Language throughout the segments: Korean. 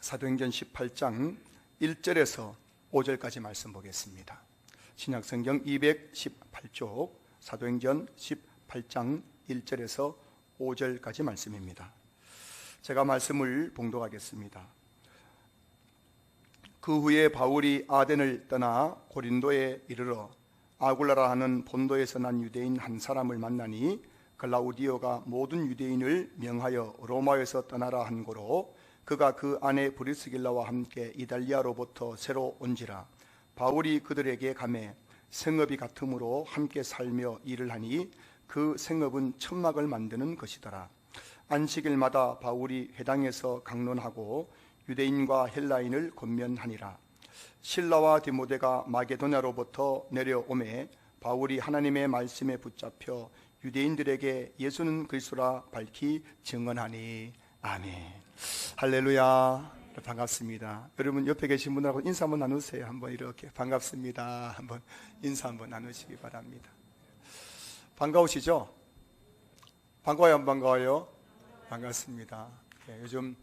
사도행전 18장 1절에서 5절까지 말씀 보겠습니다. 신약성경 218쪽 사도행전 18장 1절에서 5절까지 말씀입니다. 제가 말씀을 봉독하겠습니다. 그 후에 바울이 아덴을 떠나 고린도에 이르러 아굴라라 하는 본도에서 난 유대인 한 사람을 만나니 글라우디오가 모든 유대인을 명하여 로마에서 떠나라 한 고로 그가 그 아내 브리스길라와 함께 이달리아로부터 새로 온지라. 바울이 그들에게 가매 생업이 같으므로 함께 살며 일을 하니 그 생업은 천막을 만드는 것이더라. 안식일마다 바울이 회당에서 강론하고 유대인과 헬라인을 권면하니라. 실라와 디모데가 마게도냐로부터 내려오매 바울이 하나님의 말씀에 붙잡혀 유대인들에게 예수는 그리스도라 밝히 증언하니. 아멘. 할렐루야. 반갑습니다. 여러분 옆에 계신 분들하고 인사 한번 나누세요. 한번 이렇게 반갑습니다. 한번 인사 한번 나누시기 바랍니다. 반가우시죠? 반가워요, 안 반가워요? 반갑습니다. 요즘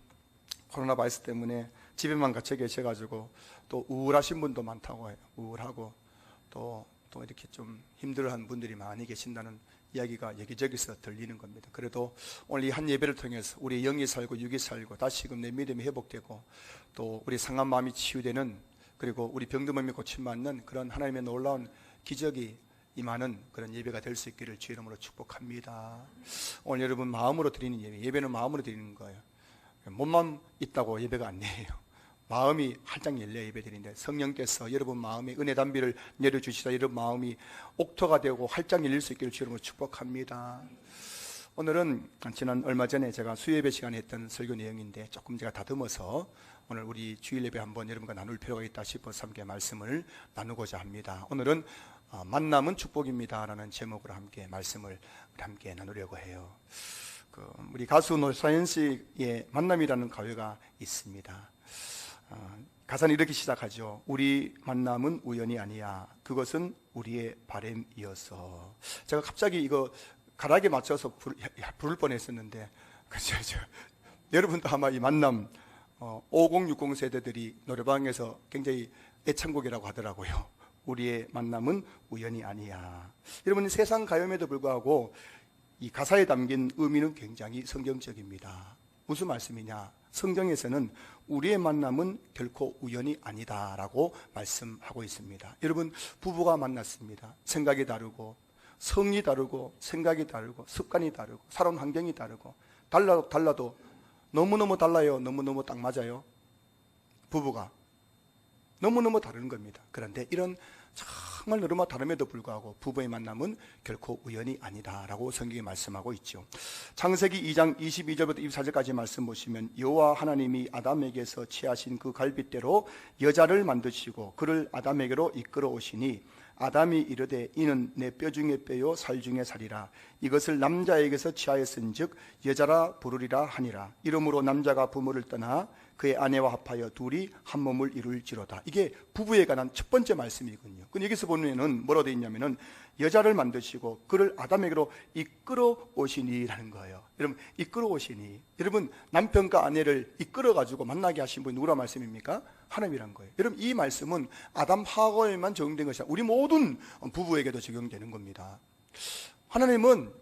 코로나 바이러스 때문에 집에만 갇혀 계셔가지고 또 우울하신 분도 많다고 해요. 우울하고 또 이렇게 좀 힘들어하는 분들이 많이 계신다는 이야기가 여기저기서 들리는 겁니다. 그래도 오늘 이 한 예배를 통해서 우리 영이 살고 육이 살고 다시금 내 믿음이 회복되고 또 우리 상한 마음이 치유되는, 그리고 우리 병든 몸이 고침받는 그런 하나님의 놀라운 기적이 임하는 그런 예배가 될 수 있기를 주의 이름으로 축복합니다. 오늘 여러분 마음으로 드리는 예배는 마음으로 드리는 거예요. 몸만 있다고 예배가 아니에요. 마음이 활짝 열려 예배드리는데 성령께서 여러분 마음에 은혜 담비를 내려주시다 여러분 마음이 옥토가 되고 활짝 열릴 수 있기를 주님으로 축복합니다. 오늘은 지난 얼마 전에 제가 수요예배 시간에 했던 설교 내용인데 조금 제가 다듬어서 오늘 우리 주일 예배 한번 여러분과 나눌 필요가 있다 싶어서 함께 말씀을 나누고자 합니다. 오늘은 만남은 축복입니다 라는 제목으로 함께 말씀을 함께 나누려고 해요. 우리 가수 노사연 씨의 만남이라는 가요가 있습니다. 가사는 이렇게 시작하죠. 우리 만남은 우연이 아니야. 그것은 우리의 바람이어서. 제가 갑자기 이거 가락에 맞춰서 부를 뻔했었는데 여러분도 아마 이 만남 5060 세대들이 노래방에서 굉장히 애창곡이라고 하더라고요. 우리의 만남은 우연이 아니야. 여러분 세상 가요임에도 불구하고 이 가사에 담긴 의미는 굉장히 성경적입니다. 무슨 말씀이냐? 성경에서는 우리의 만남은 결코 우연이 아니다라고 말씀하고 있습니다. 여러분 부부가 만났습니다. 생각이 다르고 성이 다르고 생각이 다르고 습관이 다르고 살아온 환경이 다르고 달라도 너무너무 달라요. 너무너무 딱 맞아요. 부부가 너무너무 다른 겁니다. 그런데 이런 정말 너무나 다름에도 불구하고 부부의 만남은 결코 우연이 아니다라고 성경이 말씀하고 있죠. 창세기 2장 22절부터 24절까지 말씀 보시면 여호와 하나님이 아담에게서 취하신 그 갈빗대로 여자를 만드시고 그를 아담에게로 이끌어 오시니 아담이 이르되 이는 내 뼈 중에 뼈요 살 중에 살이라. 이것을 남자에게서 취하였은즉 여자라 부르리라 하니라. 이러므로 남자가 부모를 떠나 그의 아내와 합하여 둘이 한 몸을 이룰지로다. 이게 부부에 관한 첫 번째 말씀이거든요. 근데 여기서 보면은 뭐라고 되어 있냐면은 여자를 만드시고 그를 아담에게로 이끌어 오시니라는 거예요. 여러분 이끌어 오시니, 여러분 남편과 아내를 이끌어 가지고 만나게 하신 분이 누구란 말씀입니까? 하나님이란 거예요. 여러분 이 말씀은 아담 하와에만 적용된 것이 아니라 우리 모든 부부에게도 적용되는 겁니다. 하나님은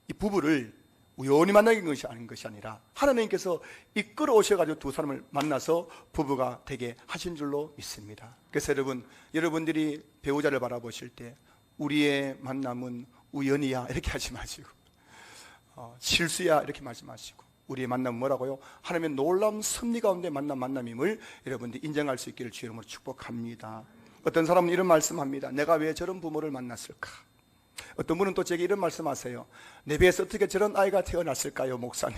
이 부부를 우연히 만나게 한 것이 아닌 것이 아니라 하나님께서 이끌어 오셔가지고 두 사람을 만나서 부부가 되게 하신 줄로 믿습니다. 그래서 여러분들이 배우자를 바라보실 때 우리의 만남은 우연이야 이렇게 하지 마시고 실수야 이렇게 말씀하시고 우리의 만남은 뭐라고요? 하나님의 놀라운 섭리 가운데 만남임을 여러분들이 인정할 수 있기를 주의 이름으로 축복합니다. 어떤 사람은 이런 말씀합니다. 내가 왜 저런 부모를 만났을까? 어떤 분은 또 제게 이런 말씀하세요. 내 배에서 어떻게 저런 아이가 태어났을까요, 목사님?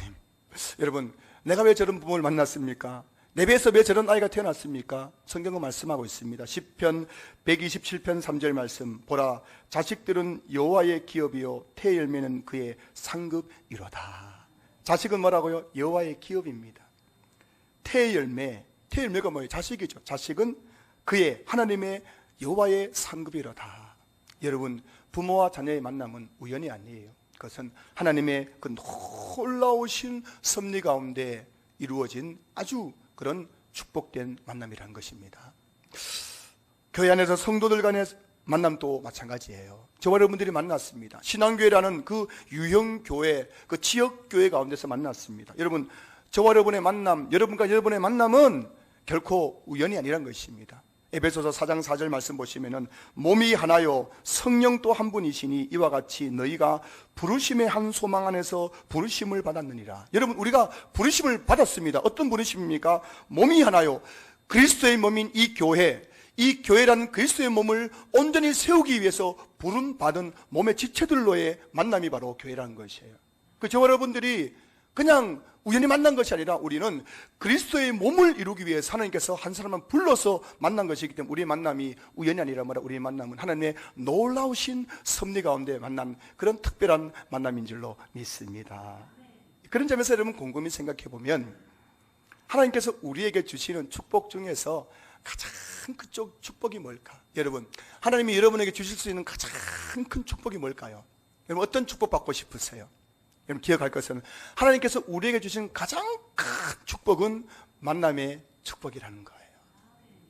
여러분, 내가 왜 저런 부모를 만났습니까? 내 배에서 왜 저런 아이가 태어났습니까? 성경은 말씀하고 있습니다. 시편 127편 3절 말씀. 보라, 자식들은 여호와의 기업이요 태의 열매는 그의 상급이로다. 자식은 뭐라고요? 여호와의 기업입니다. 태의 열매가 뭐예요? 자식이죠. 자식은 그의 하나님의 여호와의 상급이로다. 여러분 부모와 자녀의 만남은 우연이 아니에요. 그것은 하나님의 그 놀라우신 섭리 가운데 이루어진 아주 그런 축복된 만남이라는 것입니다. 교회 안에서 성도들 간의 만남도 마찬가지예요. 저와 여러분들이 만났습니다. 신앙교회라는 그 유형교회, 그 지역교회 가운데서 만났습니다. 여러분, 저와 여러분의 만남, 여러분과 여러분의 만남은 결코 우연이 아니란 것입니다. 에베소서 4장 4절 말씀 보시면은 몸이 하나요 성령 또 한 분이시니 이와 같이 너희가 부르심의 한 소망 안에서 부르심을 받았느니라. 여러분, 우리가 부르심을 받았습니다. 어떤 부르심입니까? 몸이 하나요, 그리스도의 몸인 이 교회라는 그리스도의 몸을 온전히 세우기 위해서 부름받은 몸의 지체들로의 만남이 바로 교회라는 것이에요. 저와 여러분들이 그냥 우연히 만난 것이 아니라 우리는 그리스도의 몸을 이루기 위해서 하나님께서 한 사람만 불러서 만난 것이기 때문에 우리의 만남이 우연이 아니라 말이야. 우리의 만남은 하나님의 놀라우신 섭리 가운데 만난 그런 특별한 만남인 줄로 믿습니다. 그런 점에서 여러분 곰곰이 생각해 보면 하나님께서 우리에게 주시는 축복 중에서 가장 큰 축복이 뭘까? 여러분, 하나님이 여러분에게 주실 수 있는 가장 큰 축복이 뭘까요? 여러분, 어떤 축복 받고 싶으세요? 여러분, 기억할 것은 하나님께서 우리에게 주신 가장 큰 축복은 만남의 축복이라는 거예요.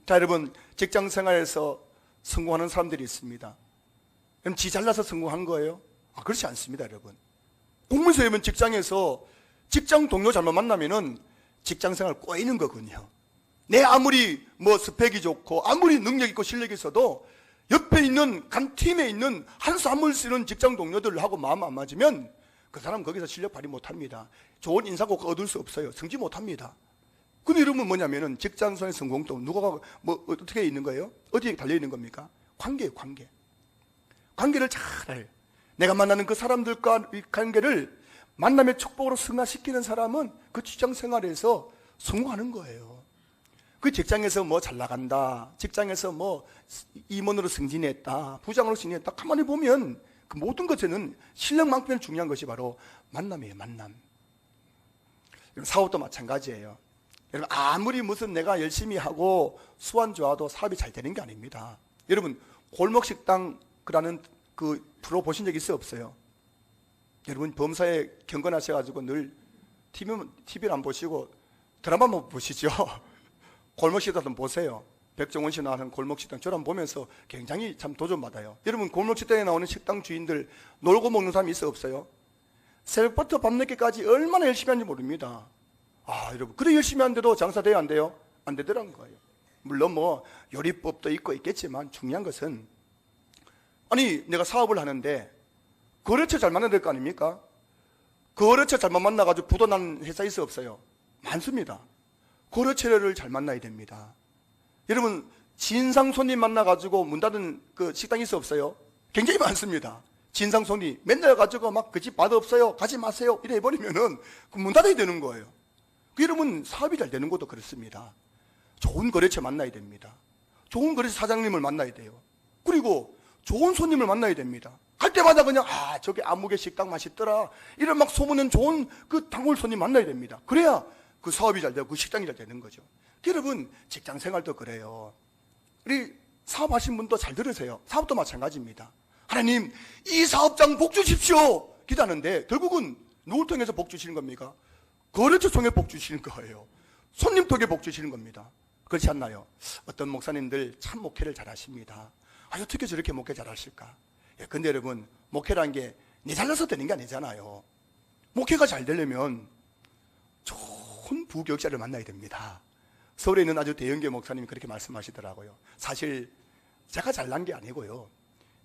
자, 여러분, 직장 생활에서 성공하는 사람들이 있습니다. 여러분, 지 잘나서 성공한 거예요? 그렇지 않습니다, 여러분. 공무원에서 여러분 직장에서 직장 동료 잘못 만나면은 직장 생활 꼬이는 거군요. 내 아무리 스펙이 좋고 아무리 능력 있고 실력이 있어도 옆에 있는 간 팀에 있는 한 수 안 물 쓰는 직장 동료들하고 마음 안 맞으면 그 사람 거기서 실력 발휘 못합니다. 좋은 인사고 얻을 수 없어요. 성지 못합니다. 근데 이러면 뭐냐면은 직장에서의 성공도 누가 어떻게 있는 거예요? 어디에 달려 있는 겁니까? 관계예요, 관계. 관계를 잘 내가 만나는 그 사람들과 이 관계를 만남의 축복으로 승화시키는 사람은 그 직장 생활에서 성공하는 거예요. 그 직장에서 잘 나간다, 직장에서 임원으로 승진했다, 부장으로 승진했다, 가만히 보면 그 모든 것에는 실력만큼 중요한 것이 바로 만남이에요, 만남. 사업도 마찬가지예요. 여러분, 아무리 무슨 내가 열심히 하고 수완 좋아도 사업이 잘 되는 게 아닙니다. 여러분, 골목식당이라는 그 프로 보신 적 있어요, 없어요? 여러분, 범사에 경건하셔가지고 늘 TV를 안 보시고 드라마만 보시죠. 골목식당 좀 보세요. 백종원 씨 나오는 골목식당 저랑 보면서 굉장히 참 도전받아요. 여러분, 골목식당에 나오는 식당 주인들 놀고 먹는 사람이 있어요, 없어요? 새벽부터 밤늦게까지 얼마나 열심히 하는지 모릅니다. 여러분, 그래 열심히 하는데도 장사 돼요, 안 돼요? 안 되더라는 거예요. 물론 요리법도 있고 있겠지만 중요한 것은 내가 사업을 하는데 거래처 잘 만나야 될 거 아닙니까? 거래처 잘못 만나가지고 부도 난 회사 있어, 없어요? 많습니다. 거래처를 잘 만나야 됩니다. 여러분, 진상 손님 만나가지고 문 닫은 그 식당이 있어, 없어요? 굉장히 많습니다. 진상 손님 맨날 가지고 그 집 맛없어요, 가지 마세요 이래 해버리면은 그 문 닫아야 되는 거예요. 여러분, 사업이 잘 되는 것도 그렇습니다. 좋은 거래처 만나야 됩니다. 좋은 거래처 사장님을 만나야 돼요. 그리고 좋은 손님을 만나야 됩니다. 갈 때마다 그냥 저기 아무개 식당 맛있더라 이런 소문은 좋은 그 단골 손님 만나야 됩니다. 그래야 그 사업이 잘 되고 그 식당이 잘 되는 거죠. 여러분, 직장 생활도 그래요. 우리 사업하신 분도 잘 들으세요. 사업도 마찬가지입니다. 하나님, 이 사업장 복 주십시오 기도하는데 결국은 누굴 통해서 복 주시는 겁니까? 거래처 통해 복 주시는 거예요. 손님 통해 복 주시는 겁니다. 그렇지 않나요? 어떤 목사님들 참 목회를 잘하십니다. 어떻게 저렇게 목회 잘하실까? 근데 여러분, 목회라는 게 내 잘나서 되는 게 아니잖아요. 목회가 잘 되려면 좋은 부교육자를 만나야 됩니다. 서울에 있는 아주 대형교회 목사님이 그렇게 말씀하시더라고요. 사실 제가 잘난 게 아니고요,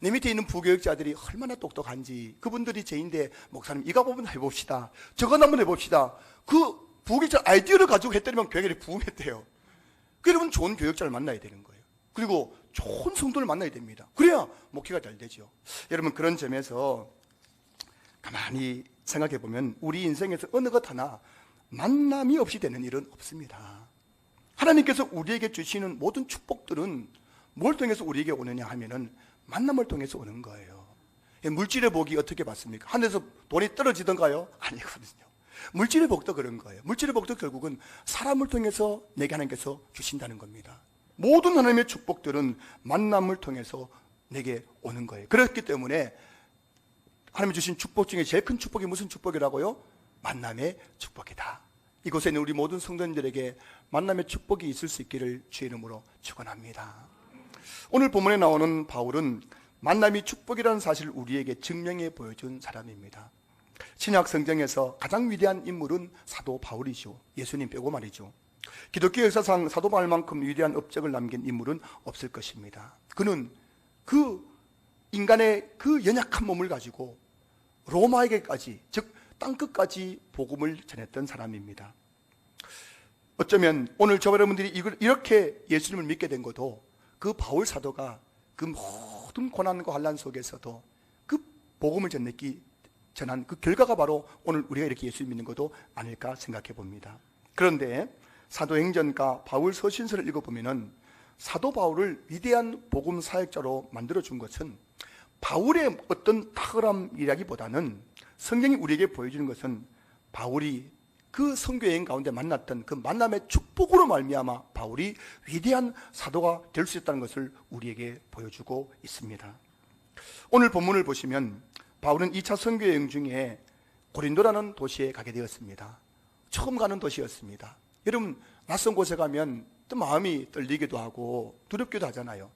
내 밑에 있는 부교육자들이 얼마나 똑똑한지, 그분들이 제인데 목사님 이거 한번 해봅시다, 저거 한번 해봅시다, 그 부교육자 아이디어를 가지고 했더니만 교회가 부흥했대요. 여러분, 좋은 교육자를 만나야 되는 거예요. 그리고 좋은 성도를 만나야 됩니다. 그래야 목회가 잘 되죠. 여러분, 그런 점에서 가만히 생각해 보면 우리 인생에서 어느 것 하나 만남이 없이 되는 일은 없습니다. 하나님께서 우리에게 주시는 모든 축복들은 뭘 통해서 우리에게 오느냐 하면은 만남을 통해서 오는 거예요. 물질의 복이 어떻게 받습니까? 하늘에서 돈이 떨어지던가요? 아니거든요. 물질의 복도 그런 거예요. 물질의 복도 결국은 사람을 통해서 내게 하나님께서 주신다는 겁니다. 모든 하나님의 축복들은 만남을 통해서 내게 오는 거예요. 그렇기 때문에 하나님이 주신 축복 중에 제일 큰 축복이 무슨 축복이라고요? 만남의 축복이다. 이곳에 있는 우리 모든 성도님들에게 만남의 축복이 있을 수 있기를 주의 이름으로 축원합니다. 오늘 본문에 나오는 바울은 만남이 축복이라는 사실을 우리에게 증명해 보여준 사람입니다. 신약 성경에서 가장 위대한 인물은 사도 바울이죠. 예수님 빼고 말이죠. 기독교 역사상 사도 바울만큼 위대한 업적을 남긴 인물은 없을 것입니다. 그는 그 인간의 그 연약한 몸을 가지고 로마에게까지, 즉 땅끝까지 복음을 전했던 사람입니다. 어쩌면 오늘 저와 여러분들이 이렇게 예수님을 믿게 된 것도 그 바울 사도가 그 모든 고난과 환난 속에서도 그 복음을 전한 그 결과가 바로 오늘 우리가 이렇게 예수를 믿는 것도 아닐까 생각해 봅니다. 그런데 사도행전과 바울 서신서를 읽어보면은 사도 바울을 위대한 복음 사역자로 만들어준 것은 바울의 어떤 탁월함이라기보다는 성경이 우리에게 보여주는 것은 바울이 그 선교 여행 가운데 만났던 그 만남의 축복으로 말미암아 바울이 위대한 사도가 될 수 있다는 것을 우리에게 보여주고 있습니다. 오늘 본문을 보시면 바울은 2차 선교 여행 중에 고린도라는 도시에 가게 되었습니다. 처음 가는 도시였습니다. 여러분, 낯선 곳에 가면 또 마음이 떨리기도 하고 두렵기도 하잖아요.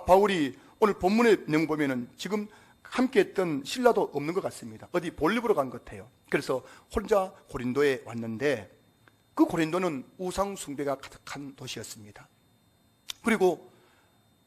바울이 오늘 본문의 내용 보면은 지금 함께 했던 신라도 없는 것 같습니다. 어디 볼일보러 간 것 같아요. 그래서 혼자 고린도에 왔는데 그 고린도는 우상 숭배가 가득한 도시였습니다. 그리고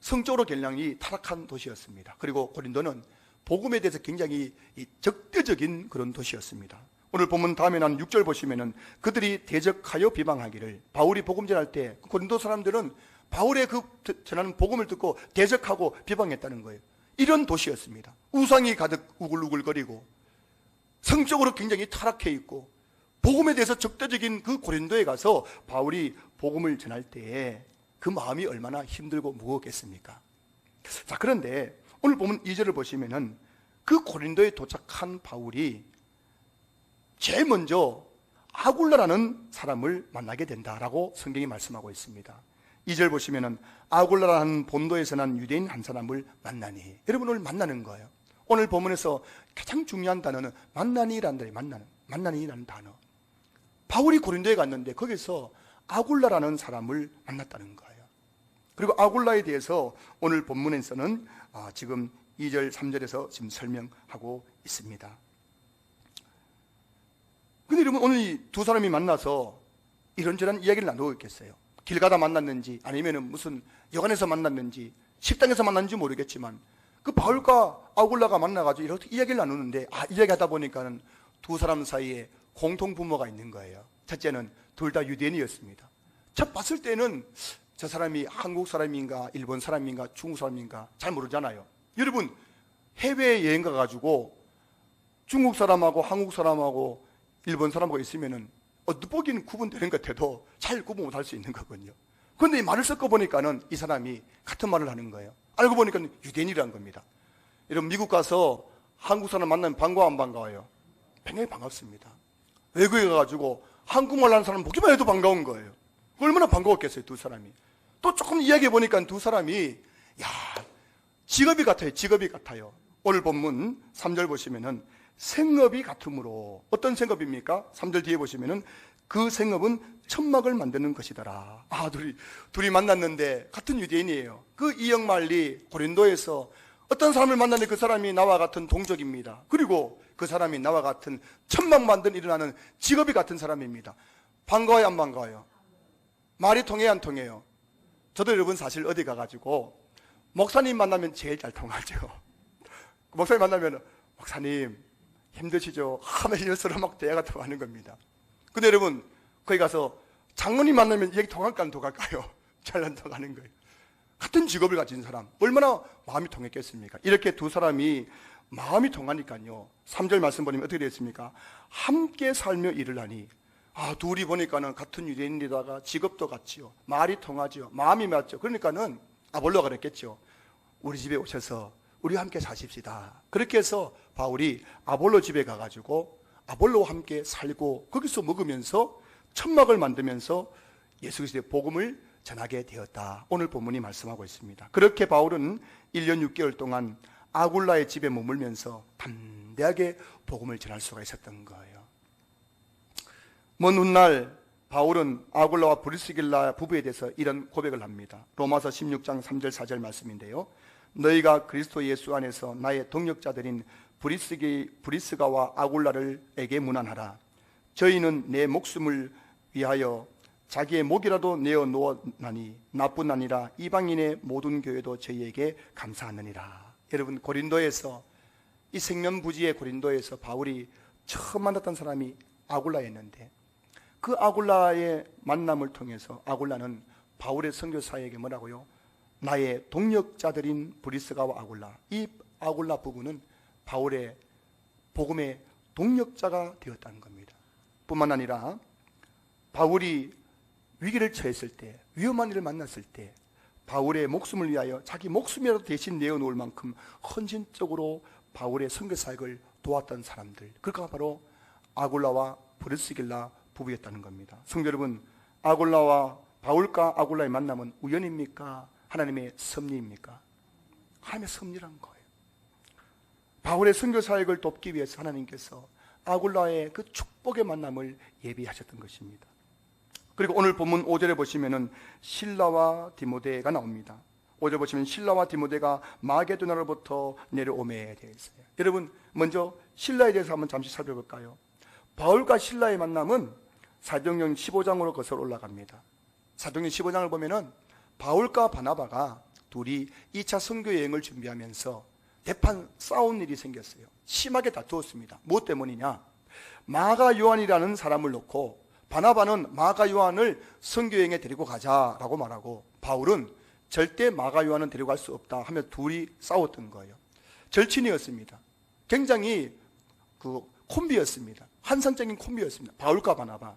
성적으로 결량이 타락한 도시였습니다. 그리고 고린도는 복음에 대해서 굉장히 적대적인 그런 도시였습니다. 오늘 본문 다음에 난 6절 보시면은 그들이 대적하여 비방하기를, 바울이 복음 전할 때 고린도 사람들은 바울의 그 전하는 복음을 듣고 대적하고 비방했다는 거예요. 이런 도시였습니다. 우상이 가득 우글우글거리고 성적으로 굉장히 타락해 있고 복음에 대해서 적대적인 그 고린도에 가서 바울이 복음을 전할 때에 그 마음이 얼마나 힘들고 무거웠겠습니까? 자, 그런데 오늘 보면 2절을 보시면은 그 고린도에 도착한 바울이 제일 먼저 아굴라라는 사람을 만나게 된다라고 성경이 말씀하고 있습니다. 2절 보시면은 아굴라라는 본도에서 난 유대인 한 사람을 만나니, 여러분 오늘 만나는 거예요. 오늘 본문에서 가장 중요한 단어는 만나니라는 단어예요. 만나니라는 단어. 바울이 고린도에 갔는데 거기서 아굴라라는 사람을 만났다는 거예요. 그리고 아굴라에 대해서 오늘 본문에서는 지금 2절, 3절에서 지금 설명하고 있습니다. 근데 여러분, 오늘 이 두 사람이 만나서 이런저런 이야기를 나누고 있겠어요. 길 가다 만났는지 아니면은 무슨 여관에서 만났는지 식당에서 만났는지 모르겠지만 그 바울과 아굴라가 만나가지고 이렇게 이야기를 나누는데 이야기하다 보니까는 두 사람 사이에 공통 분모가 있는 거예요. 첫째는 둘 다 유대인이었습니다. 첫 봤을 때는 저 사람이 한국 사람인가 일본 사람인가 중국 사람인가 잘 모르잖아요. 여러분, 해외 여행 가가지고 중국 사람하고 한국 사람하고 일본 사람하고 있으면은 보기는 구분되는 것 같아도 잘 구분 못할 수 있는 거거든요. 그런데 이 말을 섞어 보니까는 이 사람이 같은 말을 하는 거예요. 알고 보니까 유대인이라는 겁니다. 여러분, 미국 가서 한국 사람 만나면 반가워 안 반가워요? 굉장히 반갑습니다. 외국에 가가지고 한국말 하는 사람 보기만 해도 반가운 거예요. 얼마나 반가웠겠어요, 두 사람이. 또 조금 이야기해 보니까 두 사람이 직업이 같아요. 직업이 같아요. 오늘 본문 3절 보시면은 생업이 같으므로, 어떤 생업입니까? 3절 뒤에 보시면은 그 생업은 천막을 만드는 것이더라. 둘이 만났는데 같은 유대인이에요. 그 이역말리 고린도에서 어떤 사람을 만났는데 그 사람이 나와 같은 동족입니다. 그리고 그 사람이 나와 같은 천막 만든 일을 하는 직업이 같은 사람입니다. 반가워요, 안 반가워요? 말이 통해요, 안 통해요? 저도 여러분 사실 어디 가가지고 목사님 만나면 제일 잘 통하죠. 목사님 만나면 목사님 힘드시죠? 하면 이럴수록 막 대화가 통하는 겁니다. 근데 여러분, 거기 가서 장로님 만나면 얘기 통할까 안 통할까요? 잘 안 통하는 거예요. 같은 직업을 가진 사람, 얼마나 마음이 통했겠습니까? 이렇게 두 사람이 마음이 통하니까요, 3절 말씀 보면 어떻게 되었습니까? 함께 살며 일을 하니, 둘이 보니까는 같은 유대인이다가 직업도 같지요, 말이 통하지요, 마음이 맞죠. 그러니까는 아볼로가 그랬겠죠. 우리 집에 오셔서 우리와 함께 사십시다. 그렇게 해서 바울이 아볼로 집에 가가지고 아볼로와 함께 살고 거기서 먹으면서 천막을 만들면서 예수 그리스도의 복음을 전하게 되었다. 오늘 본문이 말씀하고 있습니다. 그렇게 바울은 1년 6개월 동안 아굴라의 집에 머물면서 담대하게 복음을 전할 수가 있었던 거예요. 먼 훗날 바울은 아굴라와 브리스길라 부부에 대해서 이런 고백을 합니다. 로마서 16장 3절 4절 말씀인데요. 너희가 그리스도 예수 안에서 나의 동역자들인 브리스가와 아굴라를에게 문안하라. 저희는 내 목숨을 위하여 자기의 목이라도 내어 놓았나니 나뿐 아니라 이방인의 모든 교회도 저희에게 감사하느니라. 여러분, 고린도에서, 이 생면부지의 고린도에서 바울이 처음 만났던 사람이 아굴라였는데, 그 아굴라의 만남을 통해서 아굴라는 바울의 선교사에게 뭐라고요? 나의 동역자들인 브리스가와 아굴라, 이 아굴라 부부는 바울의 복음의 동역자가 되었다는 겁니다. 뿐만 아니라 바울이 위기를 처했을 때, 위험한 일을 만났을 때 바울의 목숨을 위하여 자기 목숨이라도 대신 내어놓을 만큼 헌신적으로 바울의 선교사역을 도왔던 사람들, 그러니까 바로 아굴라와 브리스길라 부부였다는 겁니다. 성도 여러분, 아굴라와 바울과 아굴라의 만남은 우연입니까? 하나님의 섭리입니까? 하나님의 섭리라는 거예요. 바울의 선교사역을 돕기 위해서 하나님께서 아굴라의 그 축복의 만남을 예비하셨던 것입니다. 그리고 오늘 본문 5절에 보시면은 실라와 디모데가 나옵니다. 5절 보시면 실라와 디모데가 마게도나로부터 내려오매에 되어 있어요. 여러분, 먼저 실라에 대해서 한번 잠시 살펴볼까요? 바울과 실라의 만남은 사도행전 15장으로 거슬러 올라갑니다. 사도행전 15장을 보면은 바울과 바나바가 둘이 2차 선교 여행을 준비하면서 대판 싸운 일이 생겼어요. 심하게 다투었습니다. 무엇 때문이냐? 마가 요한이라는 사람을 놓고 바나바는 마가 요한을 선교 여행에 데리고 가자라고 말하고, 바울은 절대 마가 요한은 데리고 갈 수 없다 하며 둘이 싸웠던 거예요. 절친이었습니다. 굉장히 콤비였습니다. 환상적인 콤비였습니다. 바울과 바나바.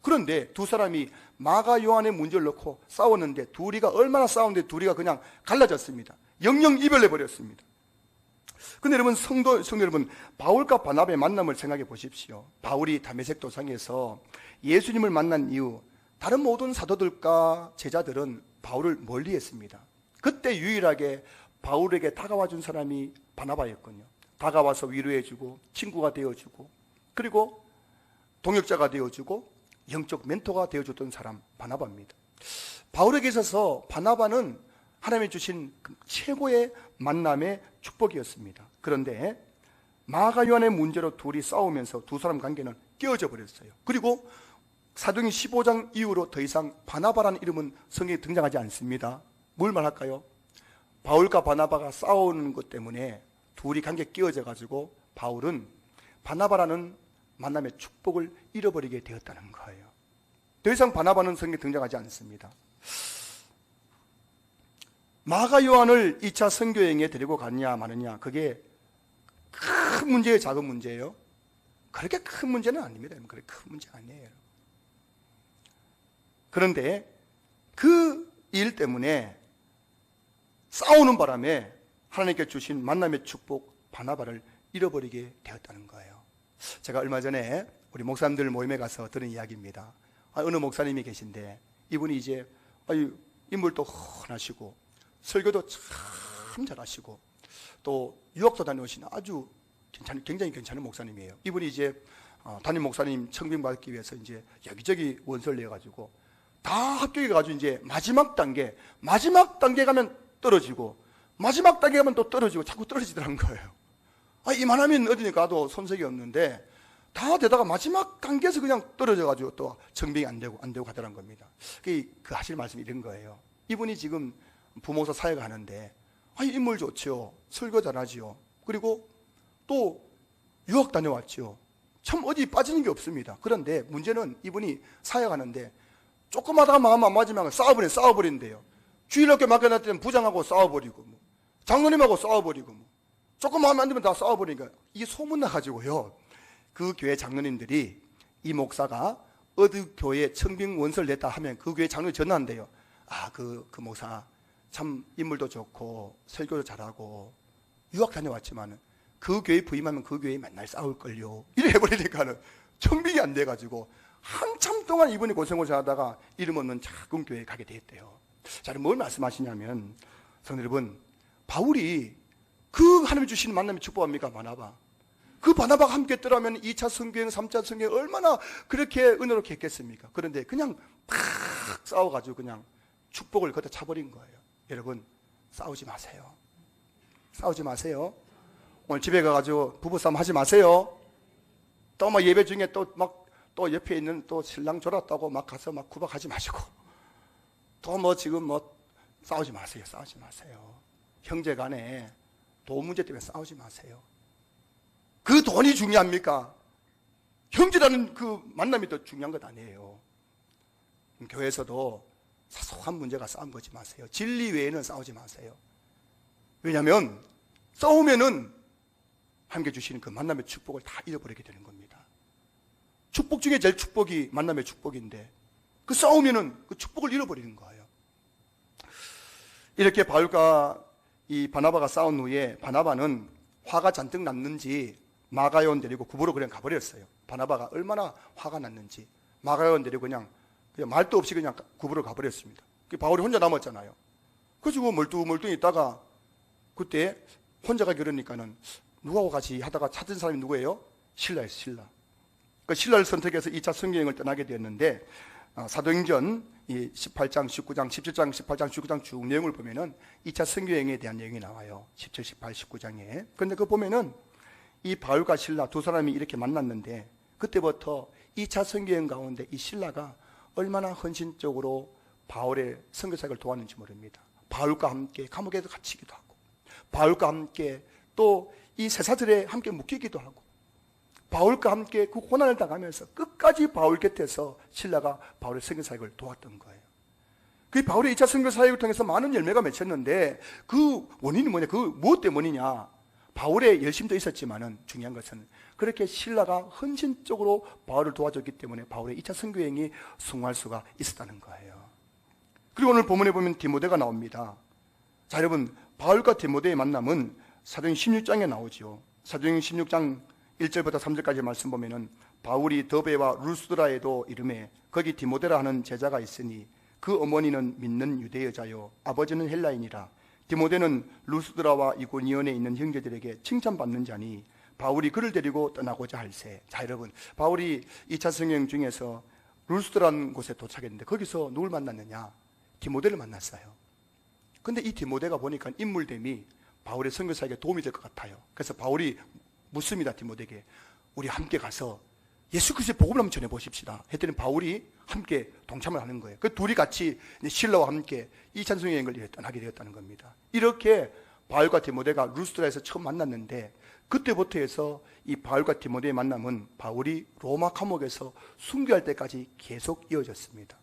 그런데 두 사람이 마가 요한의 문제를 놓고 싸웠는데, 둘이가 얼마나 싸웠는데 둘이가 그냥 갈라졌습니다. 영영 이별해 버렸습니다. 근데 여러분, 성도 여러분, 바울과 바나바의 만남을 생각해 보십시오. 바울이 다메섹 도상에서 예수님을 만난 이후 다른 모든 사도들과 제자들은 바울을 멀리했습니다. 그때 유일하게 바울에게 다가와 준 사람이 바나바였거든요. 다가와서 위로해주고 친구가 되어주고, 그리고 동역자가 되어주고 영적 멘토가 되어줬던 사람, 바나바입니다. 바울에게 있어서 바나바는 하나님이 주신 최고의 만남의 축복이었습니다. 그런데 마가 요한의 문제로 둘이 싸우면서 두 사람 관계는 깨어져 버렸어요. 그리고 사도행전 15장 이후로 더 이상 바나바라는 이름은 성경에 등장하지 않습니다. 뭘 말할까요? 바울과 바나바가 싸우는 것 때문에 둘이 관계 깨어져 가지고 바울은 바나바라는 만남의 축복을 잃어버리게 되었다는 거예요. 더 이상 바나바는 성경에 등장하지 않습니다. 마가 요한을 2차 선교여행에 데리고 갔냐 마느냐, 그게 큰 문제예요, 작은 문제예요? 그렇게 큰 문제는 아닙니다. 그렇게 큰 문제 아니에요. 그런데 그 일 때문에 싸우는 바람에 하나님께 주신 만남의 축복 바나바를 잃어버리게 되었다는 거예요. 제가 얼마 전에 우리 목사님들 모임에 가서 들은 이야기입니다. 어느 목사님이 계신데 이분이 이제 인물도 훤하시고 설교도 참 잘하시고 또 유학도 다녀오신 아주 굉장히 괜찮은 목사님이에요. 이분이 이제 담임 목사님 청빙 받기 위해서 이제 여기저기 원서를 내가지고 다 합격해가지고 이제 마지막 단계 가면 떨어지고 마지막 단계 가면 또 떨어지고 자꾸 떨어지더라는 거예요. 이만하면 어디 가도 손색이 없는데 다 되다가 마지막 단계에서 그냥 떨어져가지고 또 청빙이 안 되고 가더란 겁니다. 그 하실 말씀이 이런 거예요. 이분이 지금 부모사 사역을 하는데 인물 좋지요, 설교 잘하지요, 그리고 또 유학 다녀왔지요. 참 어디 빠지는 게 없습니다. 그런데 문제는 이분이 사역하는데 조금 하다가 마음 안 맞으면 싸워버린대요. 주일학교 맡겨놨을 때는 부장하고 싸워버리고 장로님하고 싸워버리고 조금 마음에 안 들면 다 싸워버리니까 이게 소문나가지고요, 그 교회 장로님들이 이 목사가 어느 교회에 청빙 원서를 냈다 하면 그 교회 장로에 전화한대요. 그 목사 참 인물도 좋고 설교도 잘하고 유학 다녀왔지만 그 교회 부임하면 그 교회에 맨날 싸울걸요, 이래 해버리니까는 청빙이 안 돼가지고 한참 동안 이분이 고생하다가 이름 없는 작은 교회에 가게 됐대요. 자, 뭘 말씀하시냐면, 성도 여러분, 바울이 그 하나님이 주시는 만남이 축복합니까? 바나바. 그 바나바가 함께 했더라면 2차 선교행, 3차 선교행 얼마나 그렇게 은혜롭게 했겠습니까? 그런데 그냥 팍 싸워가지고 그냥 축복을 걷어 차버린 거예요. 여러분, 싸우지 마세요. 싸우지 마세요. 오늘 집에 가가지고 부부싸움 하지 마세요. 또 막 예배 중에 또 옆에 있는 또 신랑 졸았다고 막 가서 막 구박하지 마시고, 또 뭐 지금 뭐 싸우지 마세요. 싸우지 마세요. 형제 간에 돈 문제 때문에 싸우지 마세요. 그 돈이 중요합니까? 형제라는 그 만남이 더 중요한 것 아니에요. 교회에서도 사소한 문제가 싸움 걸지 마세요. 진리 외에는 싸우지 마세요. 왜냐하면 싸우면은 함께 주시는 그 만남의 축복을 다 잃어버리게 되는 겁니다. 축복 중에 제일 축복이 만남의 축복인데 그 싸우면은 그 축복을 잃어버리는 거예요. 이렇게 바울과 이 바나바가 싸운 후에 바나바는 화가 잔뜩 났는지 마가요원 데리고 구부로 그냥 가버렸어요. 바나바가 얼마나 화가 났는지 마가요원 데리고 그냥 말도 없이 그냥 구부로 가버렸습니다. 바울이 혼자 남았잖아요. 그래서 멀뚱멀뚱 있다가 그때 혼자 가기 그러니까는 누구하고 같이 하다가 찾은 사람이 누구예요? 신라였어요. 신라. 그 신라를 선택해서 2차 선교여행을 떠나게 되었는데 사도행전 18장, 19장, 17장, 18장, 19장 쭉 내용을 보면은 2차 선교여행에 대한 내용이 나와요. 17, 18, 19장에. 그런데 그거 보면은 이 바울과 신라 두 사람이 이렇게 만났는데 그때부터 2차 선교여행 가운데 이 신라가 얼마나 헌신적으로 바울의 선교사역을 도왔는지 모릅니다. 바울과 함께 감옥에도 갇히기도 하고 바울과 함께 또 이 세사들에 함께 묶이기도 하고 바울과 함께 그 고난을 당하면서 끝까지 바울 곁에서 신라가 바울의 선교사역을 도왔던 거예요. 그 바울의 2차 선교사역을 통해서 많은 열매가 맺혔는데 그 원인이 뭐냐? 그 무엇 때문이냐? 바울의 열심도 있었지만은 중요한 것은 그렇게 신라가 헌신적으로 바울을 도와줬기 때문에 바울의 2차 선교여행이 성공할 수가 있었다는 거예요. 그리고 오늘 본문에 보면 디모데가 나옵니다. 자, 여러분, 바울과 디모데의 만남은 사도행 16장에 나오죠. 사도행 16장 1절부터 3절까지 말씀 보면은 바울이 더베와 루스드라에도 이름에 거기 디모데라 하는 제자가 있으니 그 어머니는 믿는 유대 여자요 아버지는 헬라인이라 디모데는 루스드라와 이고니온에 있는 형제들에게 칭찬받는 자니 바울이 그를 데리고 떠나고자 할세. 자, 여러분, 바울이 2차 성경 중에서 루스드라는 곳에 도착했는데 거기서 누굴 만났느냐? 디모데를 만났어요. 근데 이 디모데가 보니까 인물됨이 바울의 선교사에게 도움이 될 것 같아요. 그래서 바울이 묻습니다. 디모데에게. 우리 함께 가서 예수 그리스도의 복음을 한번 전해보십시다. 했더니 바울이 함께 동참을 하는 거예요. 그 둘이 같이 신라와 함께 2차 성교여행을 떠나게 되었다는 겁니다. 이렇게 바울과 디모데가 루스드라에서 처음 만났는데 그때부터 해서 이 바울과 디모데의 만남은 바울이 로마 감옥에서 순교할 때까지 계속 이어졌습니다.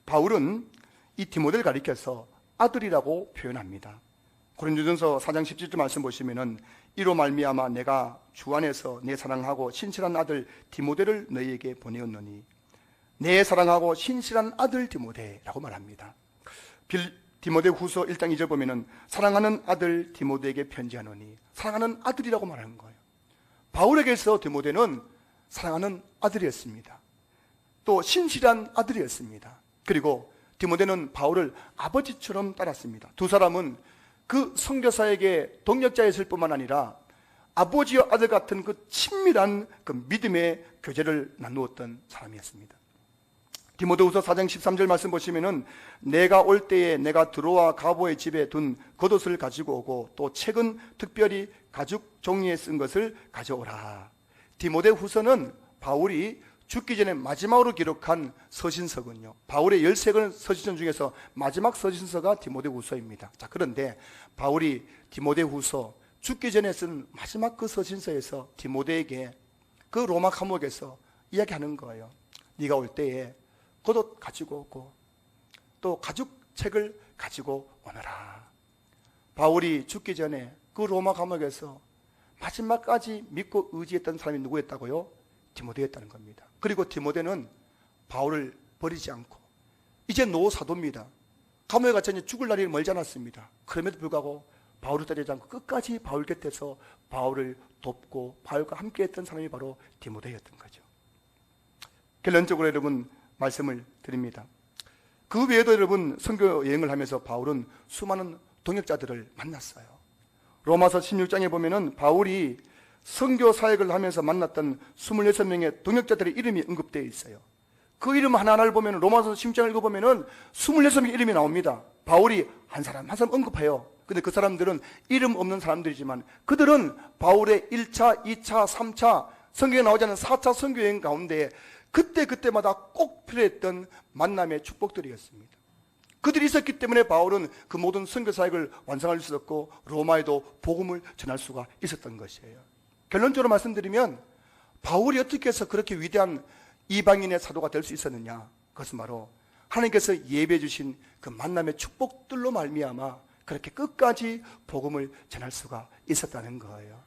바울은 이 디모데를 가리켜서 아들이라고 표현합니다. 고린도전서 4장 17절 말씀 보시면은 이로 말미암아 내가 주 안에서 내 사랑하고 신실한 아들 디모데를 너희에게 보내었노니 내 사랑하고 신실한 아들 디모데라고 말합니다. 디모데 후서 1장 2절 보면은 사랑하는 아들 디모데에게 편지하노니 사랑하는 아들이라고 말하는 거예요. 바울에게서 디모데는 사랑하는 아들이었습니다. 또 신실한 아들이었습니다. 그리고 디모데는 바울을 아버지처럼 따랐습니다. 두 사람은 그 선교사에게 동역자였을 뿐만 아니라 아버지와 아들 같은 그 친밀한 그 믿음의 교제를 나누었던 사람이었습니다. 디모데후서 4장 13절 말씀 보시면은 내가 올 때에 내가 드로아 가보의 집에 둔 겉옷을 가지고 오고 또 책은 특별히 가죽 종이에 쓴 것을 가져오라. 디모데후서는 바울이 죽기 전에 마지막으로 기록한 서신서군요. 바울의 13권 서신서 중에서 마지막 서신서가 디모데후서입니다. 자, 그런데 바울이 디모데후서 죽기 전에 쓴 마지막 그 서신서에서 디모데에게 그 로마 감옥에서 이야기하는 거예요. 네가 올 때에 겉옷 가지고 오고 또 가죽책을 가지고 오너라. 바울이 죽기 전에 그 로마 감옥에서 마지막까지 믿고 의지했던 사람이 누구였다고요? 디모데였다는 겁니다. 그리고 디모데는 바울을 버리지 않고 이제 노 사도입니다. 감옥에 갇혀 죽을 날이 멀지 않았습니다. 그럼에도 불구하고 바울을 따르지 않고 끝까지 바울 곁에서 바울을 돕고 바울과 함께했던 사람이 바로 디모데였던 거죠. 결론적으로 여러분 말씀을 드립니다. 그 외에도 여러분 선교 여행을 하면서 바울은 수많은 동역자들을 만났어요. 로마서 16장에 보면은 바울이 선교 사역을 하면서 만났던 26명의 동역자들의 이름이 언급되어 있어요. 그 이름 하나하나를 보면 로마서 16장을 읽어보면 26명의 이름이 나옵니다. 바울이 한 사람 한 사람 언급해요. 근데 그 사람들은 이름 없는 사람들이지만 그들은 바울의 1차, 2차, 3차 성경에 나오지 않은 4차 선교여행 가운데 그때마다 꼭 필요했던 만남의 축복들이었습니다. 그들이 있었기 때문에 바울은 그 모든 선교 사역을 완성할 수 있었고 로마에도 복음을 전할 수가 있었던 것이에요. 결론적으로 말씀드리면 바울이 어떻게 해서 그렇게 위대한 이방인의 사도가 될 수 있었느냐, 그것은 바로 하나님께서 예배해 주신 그 만남의 축복들로 말미암아 그렇게 끝까지 복음을 전할 수가 있었다는 거예요.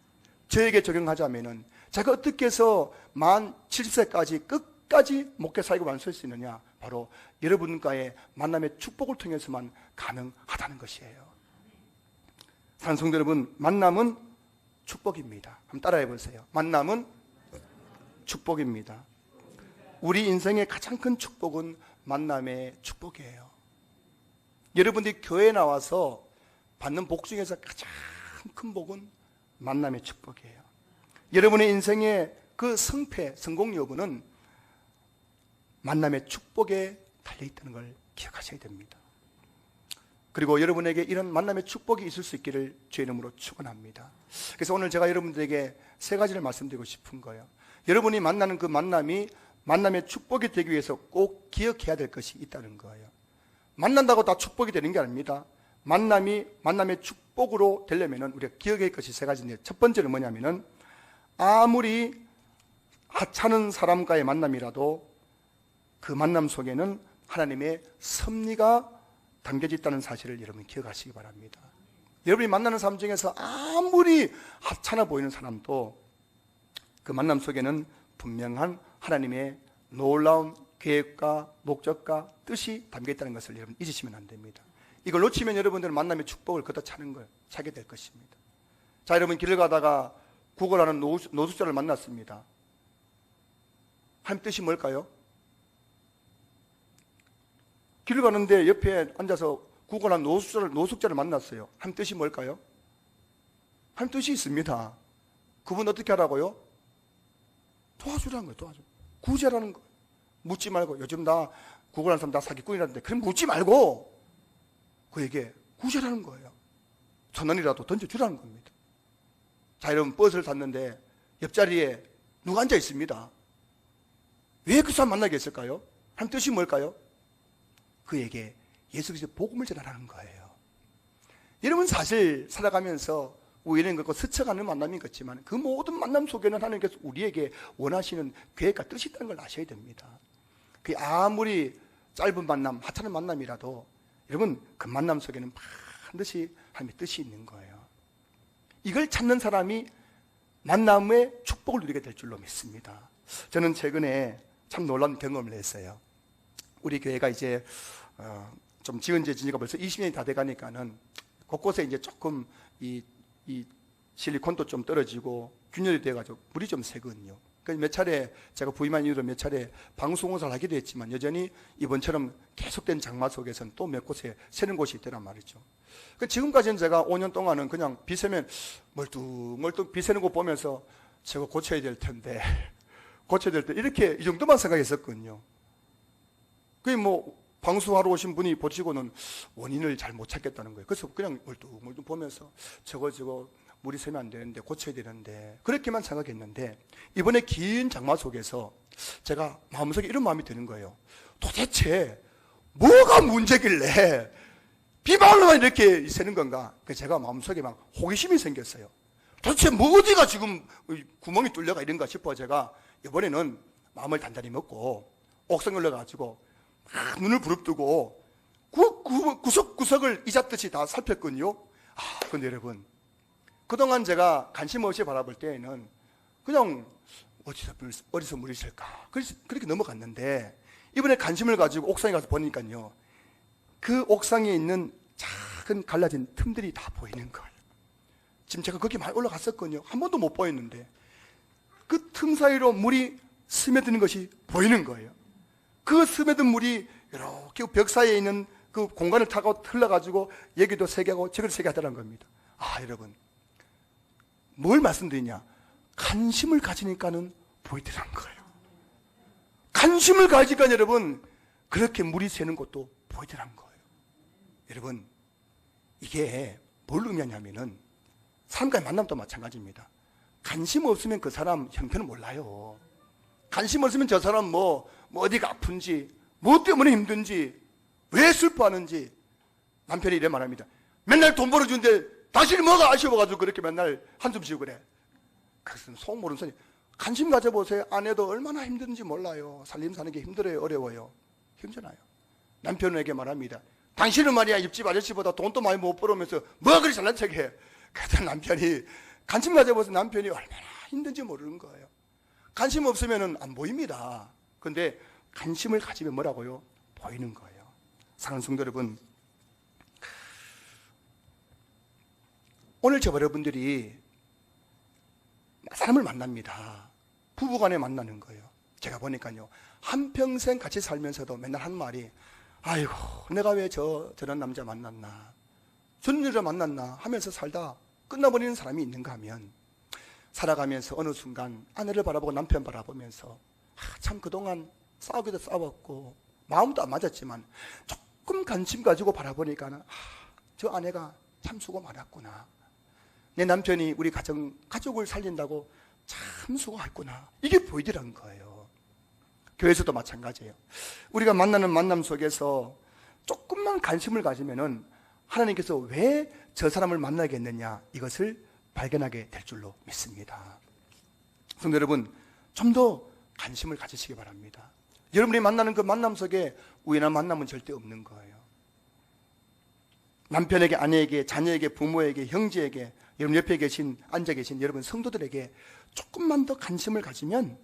저에게 적용하자면은 제가 어떻게 해서 만 70세까지 끝까지 목회 사역을 완수할 수 있느냐, 바로 여러분과의 만남의 축복을 통해서만 가능하다는 것이에요. 사랑하는 성도 여러분, 만남은 축복입니다. 한번 따라해 보세요. 만남은 축복입니다. 우리 인생의 가장 큰 축복은 만남의 축복이에요. 여러분들이 교회에 나와서 받는 복 중에서 가장 큰 복은 만남의 축복이에요. 여러분의 인생의 그 성패, 성공 여부는 만남의 축복에 달려있다는 걸 기억하셔야 됩니다. 그리고 여러분에게 이런 만남의 축복이 있을 수 있기를 주의 이름으로 축원합니다. 그래서 오늘 제가 여러분들에게 세 가지를 말씀드리고 싶은 거예요. 여러분이 만나는 그 만남이 만남의 축복이 되기 위해서 꼭 기억해야 될 것이 있다는 거예요. 만난다고 다 축복이 되는 게 아닙니다. 만남이 만남의 축복으로 되려면 우리가 기억해야 할 것이 세 가지인데, 첫 번째는 뭐냐면은 아무리 하찮은 사람과의 만남이라도 그 만남 속에는 하나님의 섭리가 담겨져 있다는 사실을 여러분 기억하시기 바랍니다. 여러분이 만나는 사람 중에서 아무리 하찮아 보이는 사람도 그 만남 속에는 분명한 하나님의 놀라운 계획과 목적과 뜻이 담겨있다는 것을 여러분 잊으시면 안 됩니다. 이걸 놓치면 여러분들은 만남의 축복을 찾게 될 것입니다. 자, 여러분 길을 가다가 구걸하는 노숙자를 만났습니다. 하나님 뜻이 뭘까요? 길을 가는데 옆에 앉아서 구걸한 노숙자를 만났어요. 하나님 뜻이 뭘까요? 하나님 뜻이 있습니다. 그분 어떻게 하라고요? 도와주라는 거예요. 도와줘. 구제라는 거예요. 묻지 말고, 요즘 나 구걸하는 사람 다 사기꾼이라는데 그럼 묻지 말고 그에게 구제라는 거예요. 1,000원이라도 던져주라는 겁니다. 자, 여러분 버스를 탔는데 옆자리에 누가 앉아 있습니다. 왜 그 사람 만나게 했을까요? 하나님 뜻이 뭘까요? 그에게 예수 그리스도의 복음을 전하라는 거예요. 여러분 사실 살아가면서 우연히 그렇고 스쳐가는 만남인 것지만 그 모든 만남 속에는 하나님께서 우리에게 원하시는 계획과 뜻이 있다는 걸 아셔야 됩니다. 그 아무리 짧은 만남, 하찮은 만남이라도 여러분 그 만남 속에는 반드시 하나님의 뜻이 있는 거예요. 이걸 찾는 사람이 만남의 축복을 누리게 될 줄로 믿습니다. 저는 최근에 참 놀라운 경험을 했어요. 우리 교회가 이제 좀 지은 지가 벌써 20년이 다 돼가니까는 곳곳에 이제 조금 이 실리콘도 좀 떨어지고 균열이 돼가지고 물이 좀 새거든요. 그래서 몇 차례 제가 부임한 이후로 몇 차례 방송공사를 하기도 했지만 여전히 이번처럼 계속된 장마 속에서는 또 몇 곳에 새는 곳이 있더란 말이죠. 지금까지는 제가 5년 동안은 그냥 비 새면 멀뚱멀뚱 비 새는 거 보면서 저거 고쳐야 될 텐데 이렇게 이 정도만 생각했었거든요. 그게 뭐 방수하러 오신 분이 보시고는 원인을 잘 못 찾겠다는 거예요. 그래서 그냥 멀뚱멀뚱 보면서 저거 물이 새면 안 되는데 고쳐야 되는데 그렇게만 생각했는데 이번에 긴 장마 속에서 제가 마음속에 이런 마음이 드는 거예요. 도대체 뭐가 문제길래 비방울만 이렇게 새는 건가? 그래서 제가 마음속에 막 호기심이 생겼어요. 도대체 뭐 어디가 지금 구멍이 뚫려가 이런가 싶어 제가 이번에는 마음을 단단히 먹고 옥상에 올라가지고 눈을 부릅뜨고 구석구석을 잊었듯이 다 살폈거든요. 근데 여러분 그동안 제가 관심 없이 바라볼 때에는 그냥 어디서 물이 있을까 그렇게 넘어갔는데 이번에 관심을 가지고 옥상에 가서 보니까요 그 옥상에 있는 작은 갈라진 틈들이 다 보이는 거예요. 지금 제가 거기 많이 올라갔었거든요. 한 번도 못 보였는데 그 틈 사이로 물이 스며드는 것이 보이는 거예요. 그 스며든 물이 이렇게 벽 사이에 있는 그 공간을 타고 흘러가지고 여기도 세게 하고 저기도 세게 하더라는 겁니다. 여러분 뭘 말씀드리냐, 관심을 가지니까는 보이더란 거예요. 관심을 가지니까 여러분 그렇게 물이 새는 것도 보이더란 거예요. 여러분 이게 뭘 의미하냐면은 사람과의 만남도 마찬가지입니다. 관심 없으면 그 사람 형편을 몰라요. 관심 없으면 저 사람 뭐 어디가 아픈지, 뭐 때문에 힘든지, 왜 슬퍼하는지. 남편이 이래 말합니다. 맨날 돈 벌어주는데 당신이 뭐가 아쉬워가지고 그렇게 맨날 한숨 쉬고 그래. 그것은 속 모르는 소리. 관심 가져보세요. 아내도 얼마나 힘든지 몰라요. 살림 사는 게 힘들어요, 어려워요. 힘들어요. 남편에게 말합니다. 당신은 말이야 옆집 아저씨보다 돈도 많이 못 벌으면서 뭐가 그리 잘난 척해. 그랬더니 남편이 관심 가져보세요. 남편이 얼마나 힘든지 모르는 거예요. 관심 없으면 안 보입니다. 근데 관심을 가지면 뭐라고요? 보이는 거예요. 사랑하는 성도 여러분, 오늘 저와 여러분들이 사람을 만납니다. 부부간에 만나는 거예요. 제가 보니까요, 한평생 같이 살면서도 맨날 한 말이, 아이고 내가 왜 저런 남자 만났나, 저런 여자 만났나 하면서 살다 끝나버리는 사람이 있는가 하면, 살아가면서 어느 순간 아내를 바라보고 남편 바라보면서 참 그동안 싸우기도 싸웠고 마음도 안 맞았지만 조금 관심 가지고 바라보니까 저 아내가 참 수고 많았구나, 내 남편이 우리 가족을 살린다고 참 수고했구나, 이게 보이더란 거예요. 교회에서도 마찬가지예요. 우리가 만나는 만남 속에서 조금만 관심을 가지면은 하나님께서 왜 저 사람을 만나겠느냐, 이것을 발견하게 될 줄로 믿습니다. 성도 여러분, 좀 더 관심을 가지시기 바랍니다. 여러분이 만나는 그 만남 속에 우연한 만남은 절대 없는 거예요. 남편에게, 아내에게, 자녀에게, 부모에게, 형제에게, 여러분 옆에 앉아 계신 여러분 성도들에게 조금만 더 관심을 가지면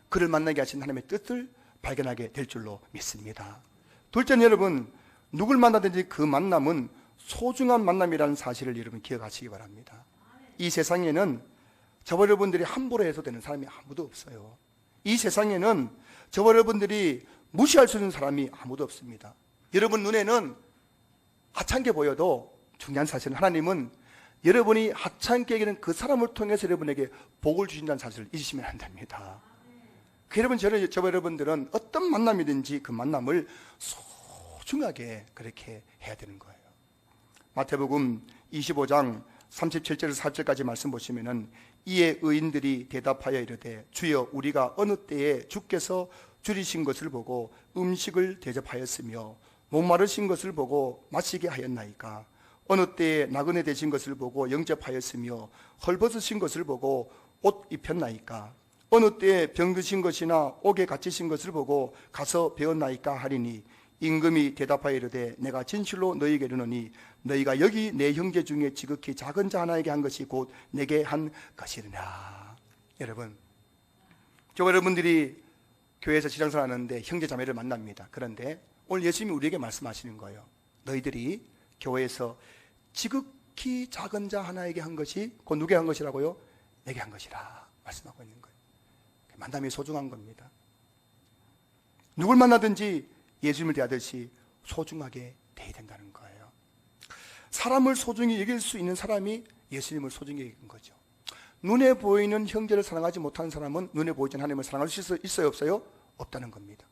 그를 만나게 하신 하나님의 뜻을 발견하게 될 줄로 믿습니다. 둘째는 여러분, 누굴 만나든지 그 만남은 소중한 만남이라는 사실을 여러분 기억하시기 바랍니다. 이 세상에는 저와 여러분들이 함부로 해서 되는 사람이 아무도 없어요. 이 세상에는 저와 여러분들이 무시할 수 있는 사람이 아무도 없습니다. 여러분 눈에는 하찮게 보여도 중요한 사실은 하나님은 여러분이 하찮게 여기는 그 사람을 통해서 여러분에게 복을 주신다는 사실을 잊으시면 안 됩니다. 여러분, 저와 여러분들은 어떤 만남이든지 그 만남을 소중하게 그렇게 해야 되는 거예요. 마태복음 25장 37절에서 40절까지 말씀 보시면은, 이에 의인들이 대답하여 이르되 주여 우리가 어느 때에 주께서 줄이신 것을 보고 음식을 대접하였으며 목마르신 것을 보고 마시게 하였나이까? 어느 때에 나그네 되신 것을 보고 영접하였으며 헐벗으신 것을 보고 옷 입혔나이까? 어느 때에 병드신 것이나 옥에 갇히신 것을 보고 가서 배웠나이까 하리니, 임금이 대답하여 이르되 내가 진실로 너희에게 이르노니 너희가 여기 내 형제 중에 지극히 작은 자 하나에게 한 것이 곧 내게 한 것이르냐. 여러분, 저와 여러분들이 교회에서 신앙생활 하는데 형제 자매를 만납니다. 그런데 오늘 예수님이 우리에게 말씀하시는 거예요. 너희들이 교회에서 지극히 작은 자 하나에게 한 것이 곧 누구에게 한 것이라고요? 내게 한 것이라 말씀하고 있는 거예요. 만남이 소중한 겁니다. 누굴 만나든지 예수님을 대하듯이 소중하게 대해야 된다는 거예요. 사람을 소중히 여길 수 있는 사람이 예수님을 소중히 여긴 거죠. 눈에 보이는 형제를 사랑하지 못하는 사람은 눈에 보이지 않는 하나님을 사랑할 수 있어요, 없어요? 없다는 겁니다.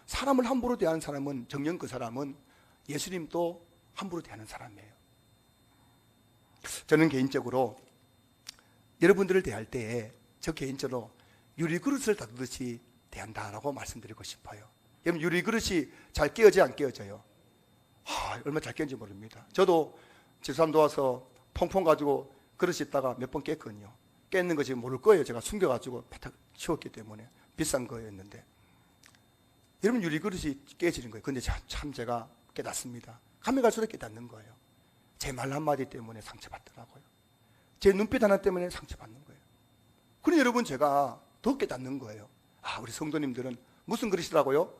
사람을 함부로 대하는 사람은, 정녕 그 사람은 예수님도 함부로 대하는 사람이에요. 저는 개인적으로 여러분들을 대할 때에 저 개인적으로 유리그릇을 다루듯이 대한다라고 말씀드리고 싶어요. 여러분, 유리그릇이 잘 깨어져요, 안 깨어져요? 얼마나 잘 깨는지 모릅니다. 저도 집사람 도와서 퐁퐁 가지고 그릇이 있다가 몇 번 깼거든요. 깼는 거 지금 모를 거예요. 제가 숨겨가지고 바닥 치웠기 때문에. 비싼 거였는데. 여러분, 유리그릇이 깨지는 거예요. 근데 참 제가 깨닫습니다. 가면 갈수록 깨닫는 거예요. 제 말 한마디 때문에 상처받더라고요. 제 눈빛 하나 때문에 상처받는 거예요. 그러니 여러분, 제가 더 깨닫는 거예요. 우리 성도님들은 무슨 그릇이라고요?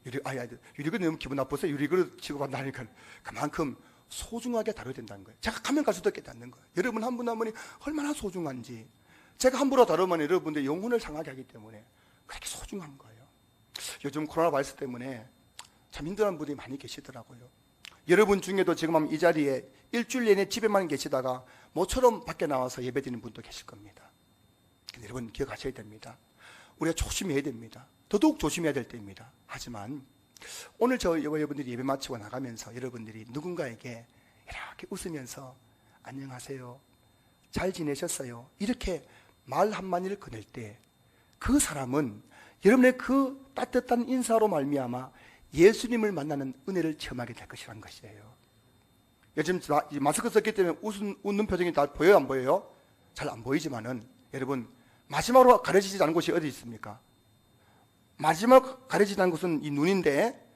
유리그릇 너무 기분 나빠서 유리그릇 취급한다 하니까 그만큼 소중하게 다뤄야 된다는 거예요. 제가 가면 갈수록 깨닫는 거예요. 여러분 한 분 한 분이 얼마나 소중한지. 제가 함부로 다루면 여러분들 영혼을 상하게 하기 때문에 그렇게 소중한 거예요. 요즘 코로나 바이러스 때문에 참 힘들어하는 분들이 많이 계시더라고요. 여러분 중에도 지금 이 자리에 일주일 내내 집에만 계시다가 모처럼 밖에 나와서 예배드리는 분도 계실 겁니다. 근데 여러분 기억하셔야 됩니다. 우리가 조심해야 됩니다. 더더욱 조심해야 될 때입니다. 하지만 오늘 여러분들이 예배 마치고 나가면서 여러분들이 누군가에게 이렇게 웃으면서 안녕하세요, 잘 지내셨어요, 이렇게 말 한마디를 건넬 때 그 사람은 여러분의 그 따뜻한 인사로 말미암아 예수님을 만나는 은혜를 체험하게 될 것이라는 것이에요. 요즘 마스크 썼기 때문에 웃는 표정이 다 보여요, 안 보여요? 잘 안 보이지만은 여러분, 마지막으로 가려지지 않은 곳이 어디 있습니까? 마지막 가려지지 않은 곳은 이 눈인데,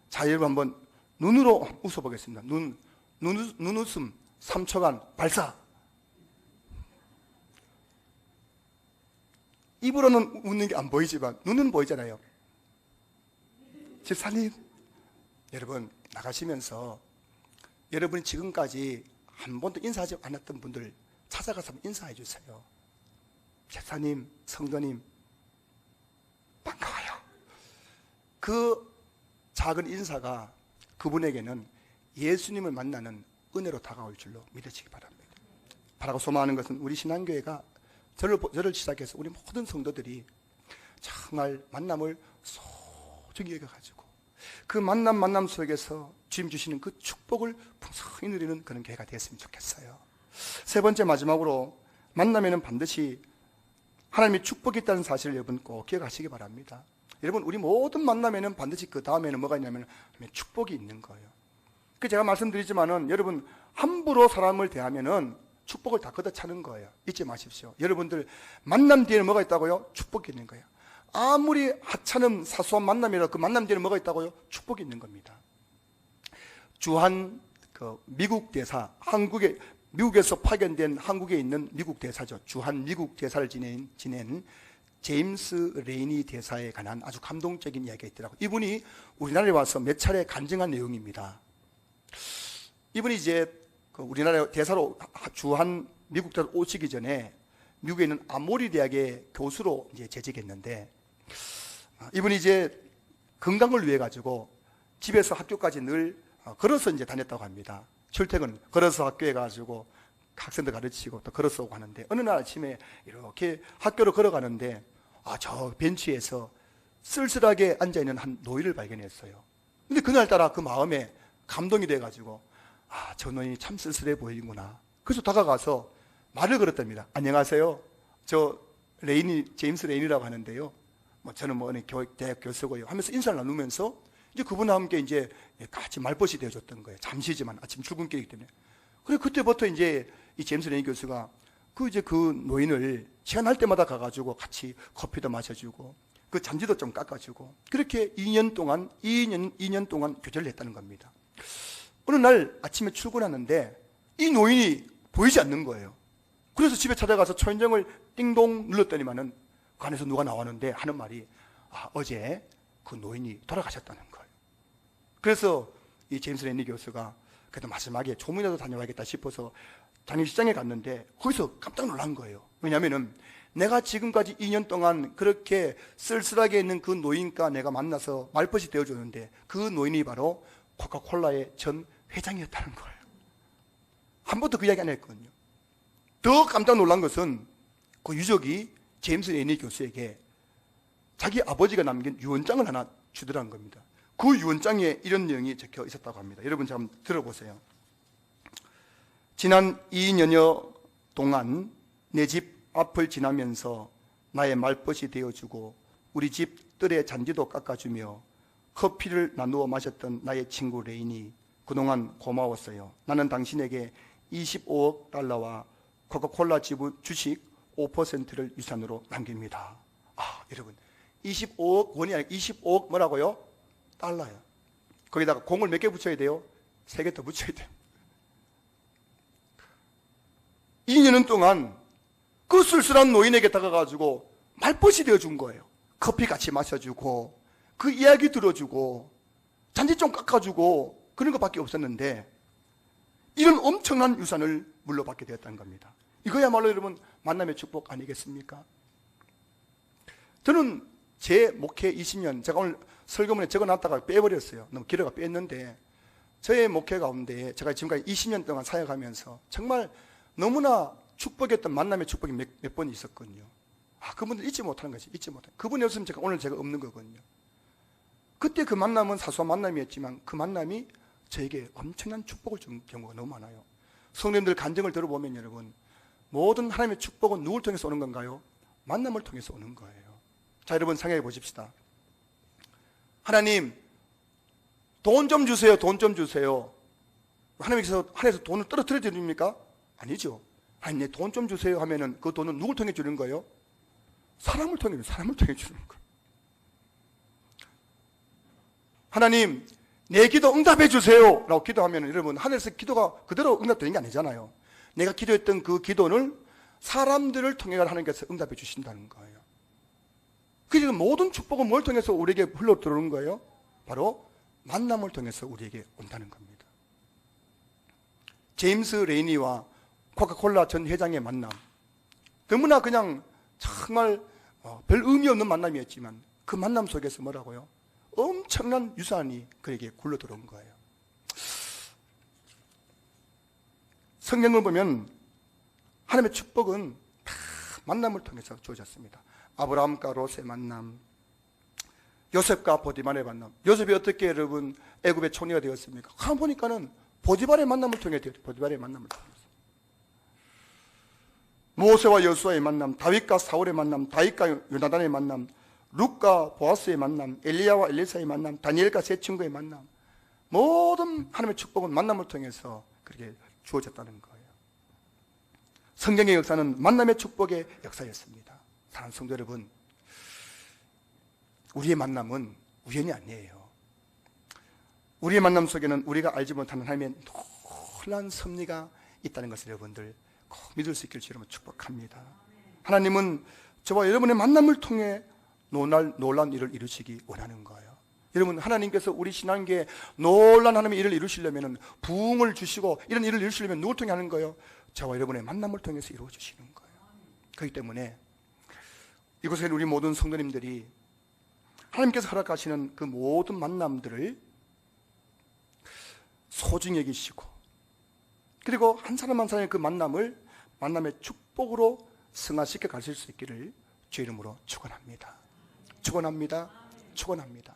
자, 여러분 한번 눈으로 웃어보겠습니다. 눈웃음 3초간 발사. 입으로는 웃는 게 안 보이지만 눈은 보이잖아요. 집사님, 여러분 나가시면서 여러분이 지금까지 한 번도 인사하지 않았던 분들 찾아가서 인사해 주세요. 집사님, 성도님, 반가워요. 그 작은 인사가 그분에게는 예수님을 만나는 은혜로 다가올 줄로 믿으시기 바랍니다. 바라고 소망하는 것은 우리 신앙교회가 저를 시작해서 우리 모든 성도들이 정말 만남을 소중히 여겨가지고 그 만남 속에서 주님 주시는 그 축복을 풍성히 누리는 그런 교회가 되었으면 좋겠어요. 세 번째, 마지막으로 만남에는 반드시 하나님의 축복이 있다는 사실을 여러분 꼭 기억하시기 바랍니다. 여러분, 우리 모든 만남에는 반드시 그 다음에는 뭐가 있냐면 축복이 있는 거예요. 그 제가 말씀드리지만은 여러분, 함부로 사람을 대하면은 축복을 다 걷어차는 거예요. 잊지 마십시오. 여러분들 만남 뒤에는 뭐가 있다고요? 축복이 있는 거예요. 아무리 하찮은 사소한 만남이라도 그 만남 뒤에는 뭐가 있다고요? 축복이 있는 겁니다. 주한 미국 대사, 미국에서 파견된 한국에 있는 미국 대사죠. 주한 미국 대사를 지낸 제임스 레이니 대사에 관한 아주 감동적인 이야기가 있더라고요. 이분이 우리나라에 와서 몇 차례 간증한 내용입니다. 이분이 이제 우리나라 대사로 주한 미국 대사로 오시기 전에 미국에 있는 아모리 대학의 교수로 이제 재직했는데, 이분이 이제 건강을 위해 가지고 집에서 학교까지 늘 걸어서 이제 다녔다고 합니다. 출퇴근 걸어서 학교에 가지고 학생들 가르치고 또 걸어서 오고 하는데, 어느 날 아침에 이렇게 학교로 걸어가는데 저 벤치에서 쓸쓸하게 앉아있는 한 노인을 발견했어요. 근데 그날따라 그 마음에 감동이 돼가지고 저 노인이 참 쓸쓸해 보이는구나. 그래서 다가가서 말을 걸었답니다. 안녕하세요, 저 제임스 레이니라고 하는데요, 저는 어느 대학 교수고요 하면서 인사를 나누면서 이제 그분과 함께 이제 같이 말벗이 되어줬던 거예요. 잠시지만 아침 출근길이기 때문에. 그래, 그때부터 이제 이 제임스 레이니 교수가 그 노인을 시간 날 때마다 가가지고 같이 커피도 마셔주고 그 잔디도 좀 깎아주고, 그렇게 2년 동안 교제를 했다는 겁니다. 어느 날 아침에 출근하는데 이 노인이 보이지 않는 거예요. 그래서 집에 찾아가서 초인종을 띵동 눌렀더니만은 그 안에서 누가 나왔는데 하는 말이 어제 그 노인이 돌아가셨다는 거예요. 그래서 이 제임스 레이니 교수가 그래도 마지막에 조문이라도 다녀와야겠다 싶어서 장례식장에 갔는데 거기서 깜짝 놀란 거예요. 왜냐하면은 내가 지금까지 2년 동안 그렇게 쓸쓸하게 있는 그 노인과 내가 만나서 말벗이 되어줬는데 그 노인이 바로 코카콜라의 전 회장이었다는 거예요. 한 번도 그 이야기 안 했거든요. 더 깜짝 놀란 것은 그 유족이 제임스 레이니 교수에게 자기 아버지가 남긴 유언장을 하나 주더라는 겁니다. 그 유언장에 이런 내용이 적혀 있었다고 합니다. 여러분 잘 한번 들어보세요. 지난 2년여 동안 내 집 앞을 지나면서 나의 말벗이 되어주고 우리 집 뜰의 잔디도 깎아주며 커피를 나누어 마셨던 나의 친구 레인이 그동안 고마웠어요. 나는 당신에게 25억 달러와 코카콜라 지분 주식 5%를 유산으로 남깁니다. 여러분, 25억 원이 아니라 25억 뭐라고요? 달러요. 거기다가 공을 몇 개 붙여야 돼요? 3개 더 붙여야 돼요. 2년 동안 그 쓸쓸한 노인에게 다가가지고 말벗이 되어준 거예요. 커피 같이 마셔주고 그 이야기 들어주고 잔디 좀 깎아주고 그런 것밖에 없었는데 이런 엄청난 유산을 물려받게 되었다는 겁니다. 이거야말로 여러분 만남의 축복 아니겠습니까? 저는 제 목회 20년, 제가 오늘 설교문에 적어놨다가 빼버렸어요. 너무 길어가 뺐는데, 저의 목회 가운데 제가 지금까지 20년 동안 사역하면서 정말 너무나 축복이었던 만남의 축복이 몇 번 있었거든요. 그분들 잊지 못하는 것이 잊지 못하는. 그분이 없으면 오늘 제가 없는 거거든요. 그때 그 만남은 사소한 만남이었지만 그 만남이 저에게 엄청난 축복을 준 경우가 너무 많아요. 성도님들 간증을 들어보면 여러분, 모든 하나님의 축복은 누굴 통해서 오는 건가요? 만남을 통해서 오는 거예요. 자, 여러분 생각해 보십시다. 하나님, 돈 좀 주세요. 돈 좀 주세요. 하나님께서 하늘에서 돈을 떨어뜨려 드립니까? 아니죠. 하나님, 내 돈 좀 주세요 하면은 그 돈은 누굴 통해 주는 거예요? 사람을 통해 주는 거예요. 하나님, 내 기도 응답해 주세요 라고 기도하면 여러분, 하늘에서 기도가 그대로 응답되는 게 아니잖아요. 내가 기도했던 그 기도를 사람들을 통해 하나님께서 응답해 주신다는 거예요. 그래서 모든 축복은 뭘 통해서 우리에게 흘러 들어오는 거예요? 바로 만남을 통해서 우리에게 온다는 겁니다. 제임스 레이니와 코카콜라 전 회장의 만남, 너무나 그냥 정말 별 의미 없는 만남이었지만 그 만남 속에서 뭐라고요? 엄청난 유산이 그에게 굴러 들어온 거예요. 성경을 보면 하나님의 축복은 다 만남을 통해서 주어졌습니다. 아브라함과 롯의 만남, 요셉과 보디발의 만남. 요셉이 어떻게 여러분 애굽의 총리가 되었습니까? 가만 보니까는 보디발의 만남을 통해 되었죠. 보디발의 만남을 통해서. 모세와 여수아의 만남, 다윗과 사울의 만남, 다윗과 요나단의 만남, 룻과 보아스의 만남, 엘리야와 엘리사의 만남, 다니엘과 세 친구의 만남. 모든 하나님의 축복은 만남을 통해서 그렇게 주어졌다는 거예요. 성경의 역사는 만남의 축복의 역사였습니다. 사랑하는 성도 여러분, 우리의 만남은 우연이 아니에요. 우리의 만남 속에는 우리가 알지 못하는 하나님의 놀라운 섭리가 있다는 것을 여러분들 꼭 믿을 수 있기를 여러분 축복합니다. 하나님은 저와 여러분의 만남을 통해 놀라운 일을 이루시기 원하는 거예요. 여러분, 하나님께서 우리 신앙계에 놀라운 하나님의 일을 이루시려면, 부흥을 주시고 이런 일을 이루시려면 누굴 통해 하는 거예요? 저와 여러분의 만남을 통해서 이루어주시는 거예요. 그렇기 때문에 이곳에 우리 모든 성도님들이 하나님께서 허락하시는 그 모든 만남들을 소중히 여기시고, 그리고 한 사람 한 사람의 그 만남을 만남의 축복으로 승화시켜 가실 수 있기를 주 이름으로 축원합니다. 축원합니다. 축원합니다.